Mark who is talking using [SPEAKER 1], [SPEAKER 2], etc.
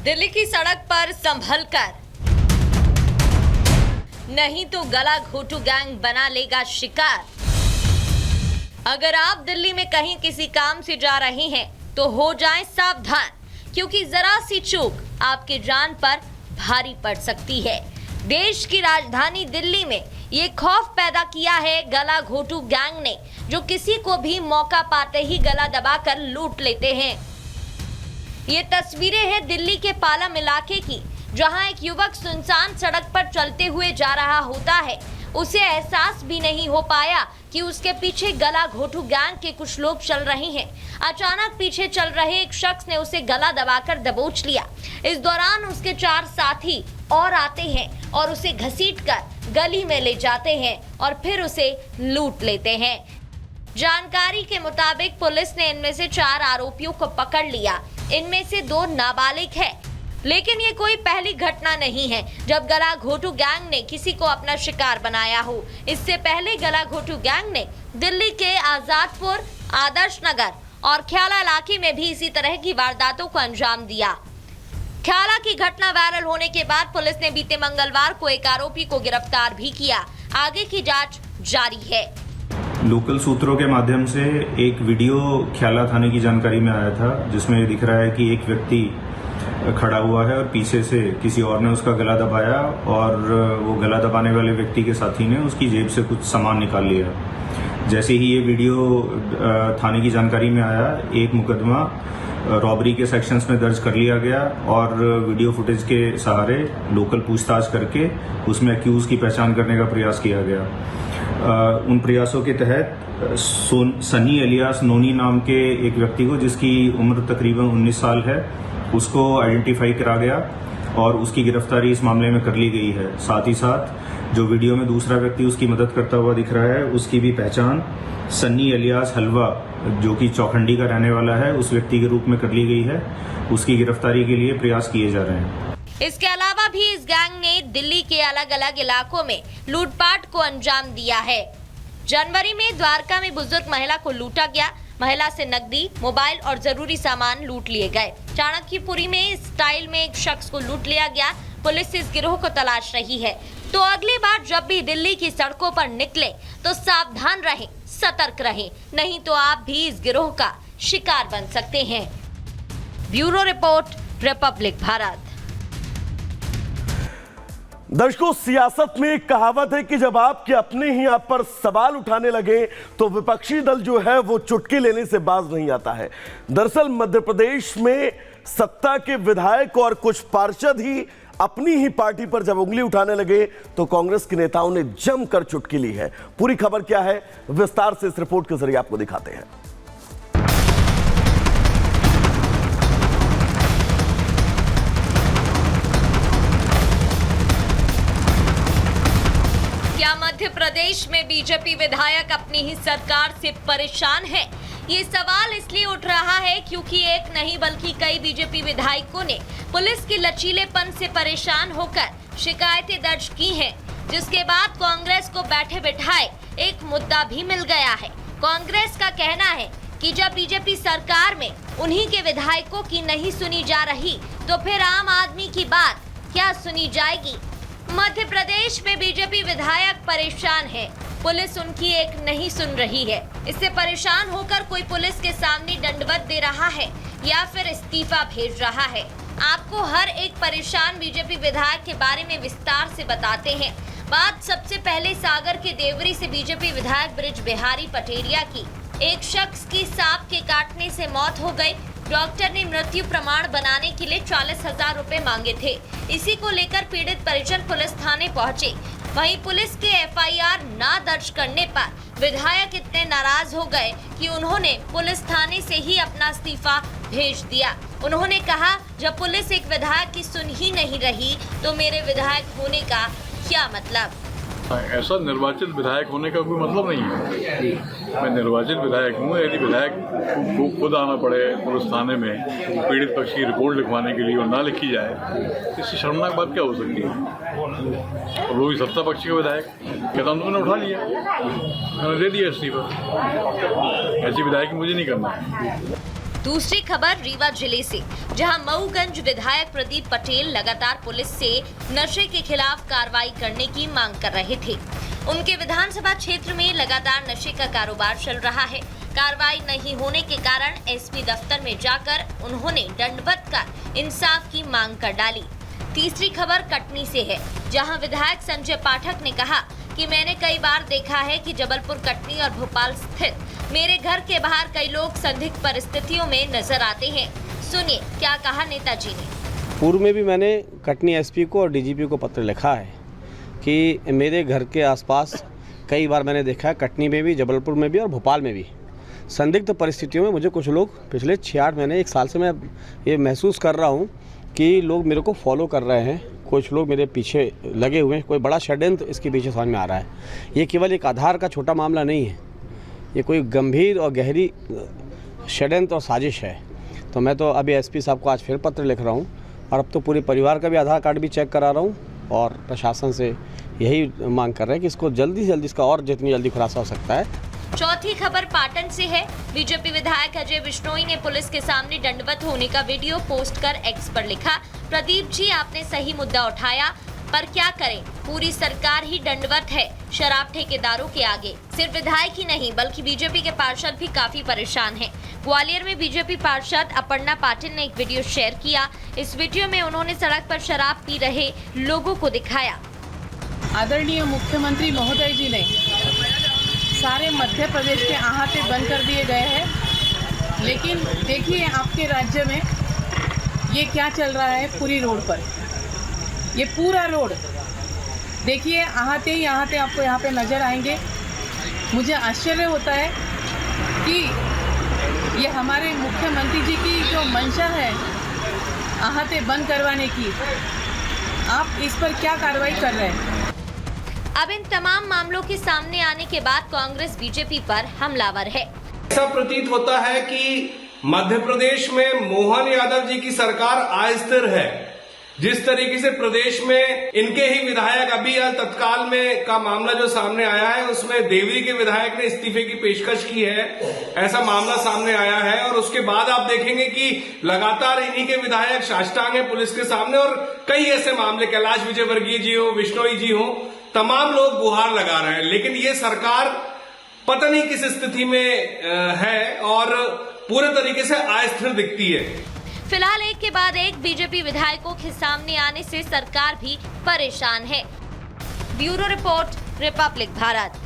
[SPEAKER 1] दिल्ली की सड़क पर संभल कर, नहीं तो गला घोटू गैंग बना लेगा शिकार। अगर आप दिल्ली में कहीं किसी काम से जा रहे हैं तो हो जाएं सावधान, क्योंकि जरा सी चूक आपकी जान पर भारी पड़ सकती है। देश की राजधानी दिल्ली में ये खौफ पैदा किया है गला घोटू गैंग ने, जो किसी को भी मौका पाते ही गला दबाकर लूट लेते हैं। ये तस्वीरें हैं दिल्ली के पालम इलाके की, जहां एक युवक सुनसान सड़क पर चलते हुए जा रहा होता है। उसे एहसास भी नहीं हो पाया कि उसके पीछे गला घोटू गैंग के कुछ लोग चल रहे हैं। अचानक पीछे चल रहे एक शख्स ने उसे गला दबाकर दबोच लिया। इस दौरान उसके 4 साथी और आते हैं और उसे घसीटकर गली में ले जाते हैं और फिर उसे लूट लेते हैं। जानकारी के मुताबिक पुलिस ने इनमें से 4 आरोपियों को पकड़ लिया। इनमें से 2 नाबालिग है, लेकिन ये कोई पहली घटना नहीं है जब गला घोटू गैंग ने किसी को अपना शिकार बनाया हो। इससे पहले गला घोटू गैंग ने दिल्ली के आजादपुर, आदर्श नगर और ख्याला इलाके में भी इसी तरह की वारदातों को अंजाम दिया। ख्याला की घटना वायरल होने के बाद पुलिस ने बीते मंगलवार को एक आरोपी को गिरफ्तार भी किया। आगे की जांच जारी है।
[SPEAKER 2] लोकल सूत्रों के माध्यम से एक वीडियो ख्याला थाने की जानकारी में आया था, जिसमें दिख रहा है कि एक व्यक्ति खड़ा हुआ है और पीछे से किसी और ने उसका गला दबाया और वो गला दबाने वाले व्यक्ति के साथी ने उसकी जेब से कुछ सामान निकाल लिया। जैसे ही ये वीडियो थाने की जानकारी में आया, एक मुकदमा रॉबरी के सेक्शंस में दर्ज कर लिया गया और वीडियो फुटेज के सहारे लोकल पूछताछ करके उसमें अक्यूज की पहचान करने का प्रयास किया गया। उन प्रयासों के तहत सनी एलियास नोनी नाम के एक व्यक्ति को, जिसकी उम्र तकरीबन 19 साल है, उसको आइडेंटिफाई करा गया और उसकी गिरफ्तारी इस मामले में कर ली गई है। साथ ही साथ जो वीडियो में दूसरा व्यक्ति उसकी मदद करता हुआ दिख रहा है, उसकी भी पहचान सन्नी एलियास हलवा, जो कि चौखंडी का रहने वाला है, उस व्यक्ति के रूप में कर ली गई है। उसकी गिरफ्तारी के लिए प्रयास किए जा रहे हैं।
[SPEAKER 1] इसके अलावा भी इस गैंग ने दिल्ली के अलग अलग इलाकों में लूटपाट को अंजाम दिया है। जनवरी में द्वारका में बुजुर्ग महिला को लूटा गया। महिला से नकदी, मोबाइल और जरूरी सामान लूट लिए गए। चाणक्यपुरी में स्टाइल में एक शख्स को लूट लिया गया। पुलिस इस गिरोह को तलाश रही है। तो अगली बार जब भी दिल्ली की सड़कों पर निकले तो सावधान रहें, सतर्क रहें, नहीं तो आप भी इस गिरोह का शिकार बन सकते हैं। Bureau report, Republic Bharat.
[SPEAKER 3] दर्शकों, सियासत में एक कहावत है कि जब आपके अपने ही आप पर सवाल उठाने लगे तो विपक्षी दल जो है वो चुटकी लेने से बाज नहीं आता है। दरअसल मध्य प्रदेश में सत्ता के विधायक और कुछ पार्षद ही अपनी ही पार्टी पर जब उंगली उठाने लगे तो कांग्रेस के नेताओं ने जमकर चुटकी ली है। पूरी खबर क्या है, विस्तार से इस रिपोर्ट के जरिए आपको दिखाते हैं।
[SPEAKER 1] मध्य प्रदेश में बीजेपी विधायक अपनी ही सरकार से परेशान है। ये सवाल इसलिए उठ रहा है क्योंकि एक नहीं बल्कि कई बीजेपी विधायकों ने पुलिस के लचीलेपन से परेशान होकर शिकायतें दर्ज की हैं, जिसके बाद कांग्रेस को बैठे बिठाए एक मुद्दा भी मिल गया है। कांग्रेस का कहना है कि जब बीजेपी सरकार में उन्हीं के विधायकों की नहीं सुनी जा रही तो फिर आम आदमी की बात क्या सुनी जाएगी। मध्य प्रदेश में बीजेपी विधायक परेशान है, पुलिस उनकी एक नहीं सुन रही है। इससे परेशान होकर कोई पुलिस के सामने दंडवत दे रहा है या फिर इस्तीफा भेज रहा है। आपको हर एक परेशान बीजेपी विधायक के बारे में विस्तार से बताते हैं। बात सबसे पहले सागर के देवरी से बीजेपी विधायक ब्रिज बिहारी पटेरिया की। एक शख्स की सांप के काटने से मौत हो गई। डॉक्टर ने मृत्यु प्रमाण बनाने के लिए 40,000 रुपए मांगे थे। इसी को लेकर पीड़ित परिजन पुलिस थाने पहुंचे। वहीं पुलिस के एफआईआर ना दर्ज करने पर विधायक इतने नाराज हो गए कि उन्होंने पुलिस थाने से ही अपना इस्तीफा भेज दिया। उन्होंने कहा, जब पुलिस एक विधायक की सुन ही नहीं रही तो मेरे विधायक होने का क्या मतलब।
[SPEAKER 4] ऐसा निर्वाचित विधायक होने का कोई मतलब नहीं है। मैं निर्वाचित विधायक हूँ। यदि विधायक को खुद आना पड़े पुलिस थाने में पीड़ित पक्ष की रिपोर्ट लिखवाने के लिए और ना लिखी जाए, इससे शर्मनाक बात क्या हो सकती है। और वो भी सत्ता पक्ष के विधायक कहता हूँ, तुमने उठा लिया, मैंने दे दिया इस्तीफा। ऐसी विधायक मुझे नहीं करना है।
[SPEAKER 1] दूसरी खबर रीवा जिले से, जहां मऊगंज विधायक प्रदीप पटेल लगातार पुलिस से नशे के खिलाफ कार्रवाई करने की मांग कर रहे थे। उनके विधानसभा क्षेत्र में लगातार नशे का कारोबार चल रहा है। कार्रवाई नहीं होने के कारण एसपी दफ्तर में जाकर उन्होंने दंडवत कर इंसाफ की मांग कर डाली। तीसरी खबर कटनी से है, जहां विधायक संजय पाठक ने कहा कि मैंने कई बार देखा है कि जबलपुर, कटनी और भोपाल स्थित मेरे घर के बाहर कई लोग संदिग्ध परिस्थितियों में नजर आते हैं। सुनिए क्या कहा नेताजी ने।
[SPEAKER 5] पूर्व में भी मैंने कटनी एसपी को और डीजीपी को पत्र लिखा है कि मेरे घर के आसपास कई बार मैंने देखा है, कटनी में भी, जबलपुर में भी और भोपाल में भी संदिग्ध परिस्थितियों में मुझे कुछ लोग पिछले 6-8 महीने, 1 साल से मैं ये महसूस कर रहा हूँ कि लोग मेरे को फॉलो कर रहे हैं। कुछ लोग मेरे पीछे लगे हुए हैं। कोई बड़ा षड्यंत्र इसके पीछे समझ में आ रहा है। ये केवल एक आधार का छोटा मामला नहीं है, ये कोई गंभीर और गहरी षड्यंत्र और साजिश है। तो मैं तो अभी एसपी साहब को आज फिर पत्र लिख रहा हूँ और अब तो पूरे परिवार का भी आधार कार्ड भी चेक करा रहा हूँ और प्रशासन से यही मांग कर रहे हैं कि इसको जल्दी से जल्दी, इसका और जितनी जल्दी खुलासा हो सकता है।
[SPEAKER 1] चौथी खबर पाटन से है। बीजेपी विधायक अजय बिश्नोई ने पुलिस के सामने दंडवत होने का वीडियो पोस्ट कर एक्स पर लिखा, प्रदीप जी आपने सही मुद्दा उठाया, पर क्या करें, पूरी सरकार ही दंडवत है शराब ठेकेदारों के आगे। सिर्फ विधायक ही नहीं बल्कि बीजेपी के पार्षद भी काफी परेशान हैं। ग्वालियर में बीजेपी पार्षद अपर्णा पाटिल ने एक वीडियो शेयर किया। इस वीडियो में उन्होंने सड़क पर शराब पी रहे लोगों को दिखाया।
[SPEAKER 6] आदरणीय मुख्यमंत्री महोदय जी ने सारे मध्य प्रदेश के अहाते बंद कर दिए गए हैं, लेकिन देखिए आपके राज्य में ये क्या चल रहा है। पूरी रोड पर ये पूरा रोड देखिए, अहाते ही अहाते आपको यहाँ पे नज़र आएंगे। मुझे आश्चर्य होता है कि ये हमारे मुख्यमंत्री जी की जो मंशा है अहाते बंद करवाने की, आप इस पर क्या कार्रवाई कर रहे हैं।
[SPEAKER 1] अब इन तमाम मामलों के सामने आने के बाद कांग्रेस बीजेपी पर हमलावर है।
[SPEAKER 7] ऐसा प्रतीत होता है कि मध्य प्रदेश में मोहन यादव जी की सरकार अस्थिर है। जिस तरीके से प्रदेश में इनके ही विधायक अभी तत्काल में का मामला जो सामने आया है, उसमें देवरी के विधायक ने इस्तीफे की पेशकश की है, ऐसा मामला सामने आया है। और उसके बाद आप देखेंगे कि लगातार इन्हीं के विधायक साष्टांग है पुलिस के सामने और कई ऐसे मामले, कैलाश विजयवर्गीय जी हो, बिश्नोई जी हो, तमाम लोग गुहार लगा रहे हैं। लेकिन ये सरकार पता नहीं किस स्थिति में है और पूरे तरीके से अस्थिर दिखती है।
[SPEAKER 1] फिलहाल एक के बाद एक बीजेपी विधायकों के सामने आने से सरकार भी परेशान है। Bureau report, Republic Bharat.